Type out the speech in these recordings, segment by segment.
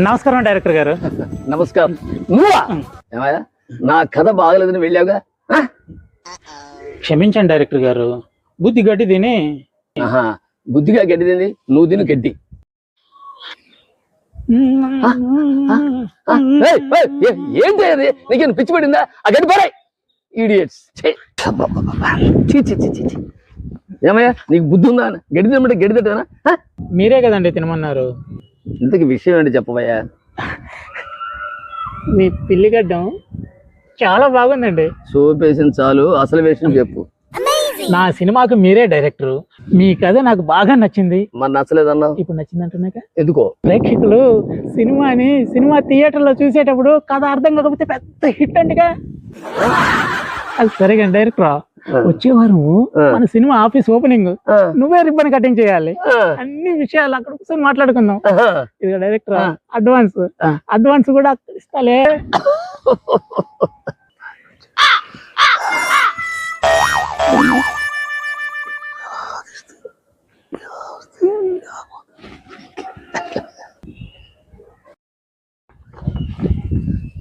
నమస్కారం డైరెక్టర్ గారు. నమస్కారం. నువ్వా? ఏమయ్యా నా కథ బాగలేదని వెళ్ళావుగా? క్షమించండి డైరెక్టర్ గారు, బుద్ధి గడ్డి తిని. బుద్ధిగా గడ్డి తింది, నువ్వు తిను గడ్డి. ఏంటి అది? నీకేం పిచ్చి పడిందా? ఆ గడ్డి పడాయి ఈడియట్స్. ఏమయ్యా నీకు బుద్ధి ఉందా? గడ్డి తినమంటే గడ్డి తింటానా? మీరే కదండి తినమన్నారు. ఇంతకి విషయం ఏంటి చెప్పవయ్యా? మీ పిల్లిగడ్డం చాలా బాగుందండి. సోపేసిన చాలు, అసలు విషయం చెప్పు. నా సినిమాకు మీరే డైరెక్టర్, మీ కథ నాకు బాగా నచ్చింది. మరి నచ్చలేదన్నా? ఇప్పుడు నచ్చిందంటున్నాక. ఎందుకో? ప్రేక్షకులు సినిమా థియేటర్లో చూసేటప్పుడు కథ అర్థం కాకపోతే పెద్ద హిట్ అంటగా. అది సరేగా డైరెక్టర్, వచ్చే వారం మన సినిమా ఆఫీస్ ఓపెనింగ్, నువ్వే రిబ్బన్ కటింగ్ చేయాలి. అన్ని విషయాలు అక్కడ కూర్చొని మాట్లాడుకుందాం. ఇది డైరెక్టర్, అడ్వాన్స్ కూడా ఇస్తాలే.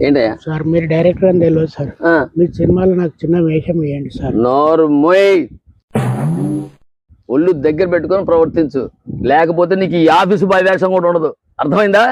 ఏంటయ్యా సార్ మీరు డైరెక్టర్ అని తెలియదు సార్, మీ సినిమాలో నాకు చిన్న వేషం వేయండి సార్. నోరు మోయ్, ఒళ్ళు దగ్గర పెట్టుకొని ప్రవర్తించు, లేకపోతే నీకు ఈ ఆఫీసు బాయ్ వేషం కూడా ఉండదు. అర్థమైందా?